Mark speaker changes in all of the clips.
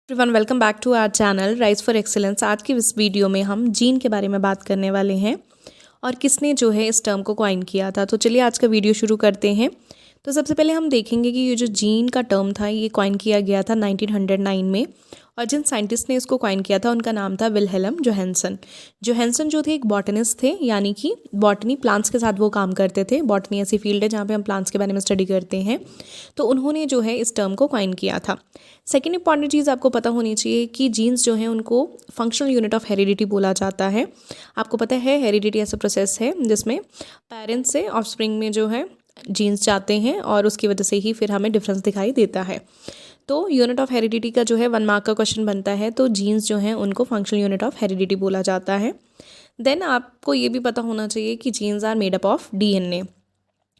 Speaker 1: Everyone welcome back to our channel rise for excellence. आज की इस वीडियो में हम जीन के बारे में बात करने वाले हैं और किसने जो है इस टर्म को कॉइन किया था। तो चलिए आज का वीडियो शुरू करते हैं। तो सबसे पहले हम देखेंगे कि ये जो जीन का टर्म था ये कॉइन किया गया था 1909 में, और जिन साइंटिस्ट ने इसको कॉइन किया था उनका नाम था विल्हेल्म जोहानसन। जोहानसन जो थे एक बॉटनिस्ट थे, यानी कि बॉटनी प्लांट्स के साथ वो काम करते थे। बॉटनी ऐसी फील्ड है जहाँ पे हम प्लांट्स के बारे में स्टडी करते हैं। तो उन्होंने जो है इस टर्म को कॉइन किया था। सेकेंड इंपॉर्टेंट चीज़ आपको पता होनी चाहिए कि जीन्स जो हैं उनको फंक्शनल यूनिट ऑफ हेरिडिटी बोला जाता है। आपको पता है हेरिडिटी ऐसा प्रोसेस है जिसमें पेरेंट्स से ऑफस्प्रिंग में जो है जीन्स जाते हैं और उसकी वजह से ही फिर हमें डिफरेंस दिखाई देता है। तो यूनिट ऑफ हेरिडिटी का जो है 1 मार्क का क्वेश्चन बनता है, तो जीन्स जो हैं उनको फंक्शनल यूनिट ऑफ हेरिडिटी बोला जाता है। देन आपको ये भी पता होना चाहिए कि genes are made up of DNA.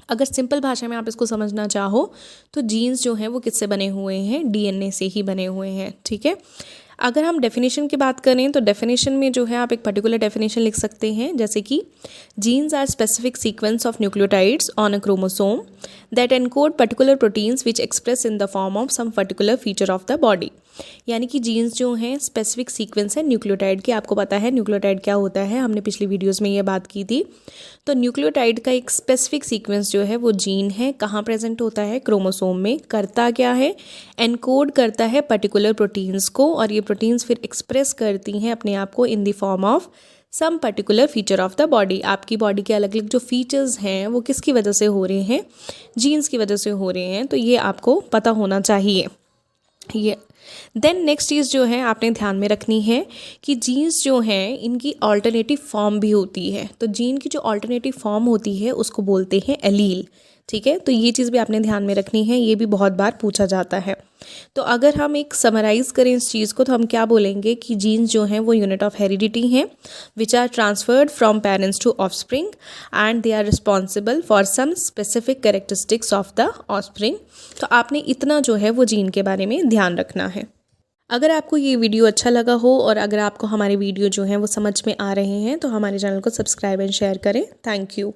Speaker 1: अगर सिंपल भाषा में आप इसको समझना चाहो तो जीन्स जो हैं वो किससे बने हुए हैं, डीएनए से ही बने हुए हैं। ठीक है, अगर हम डेफिनेशन की बात करें तो डेफिनेशन में जो है आप एक पर्टिकुलर डेफिनेशन लिख सकते हैं, जैसे कि genes are specific sequence of nucleotides on a chromosome that encode particular proteins which express in the form of some particular feature of the body. यानी कि जीन्स जो हैं स्पेसिफिक सीक्वेंस है न्यूक्लियोटाइड के। आपको पता है न्यूक्लियोटाइड क्या होता है, हमने पिछली वीडियोज़ में ये बात की थी। तो न्यूक्लियोटाइड का एक स्पेसिफिक सीक्वेंस जो है वो जीन है। कहाँ प्रेजेंट होता है, क्रोमोसोम में। करता क्या है, एनकोड करता है पर्टिकुलर प्रोटीन्स को, और ये प्रोटीन्स फिर एक्सप्रेस करती हैं अपने आप को in the form of some particular feature of the body. आपकी बॉडी के अलग अलग जो फीचर्स हैं वो किसकी वजह से हो रहे हैं, जीन्स की वजह से हो रहे हैं। तो ये आपको पता होना चाहिए। ये देन नेक्स्ट चीज़ जो है आपने ध्यान में रखनी है कि जीन्स जो हैं इनकी ऑल्टरनेटिव फॉर्म भी होती है। तो जीन की जो ऑल्टरनेटिव फॉर्म होती है उसको बोलते हैं एलील। ठीक है, तो ये चीज़ भी आपने ध्यान में रखनी है, ये भी बहुत बार पूछा जाता है। तो अगर हम एक समराइज़ करें इस चीज़ को तो हम क्या बोलेंगे कि जीन्स जो हैं वो यूनिट ऑफ हेरिडिटी हैं which are transferred from parents to offspring and they are responsible for some specific characteristics of the offspring. तो आपने इतना जो है वो जीन के बारे में ध्यान रखना है। अगर आपको ये वीडियो अच्छा लगा हो और अगर आपको हमारे वीडियो जो हैं वो समझ में आ रहे हैं तो हमारे चैनल को सब्सक्राइब एंड शेयर करें। Thank you.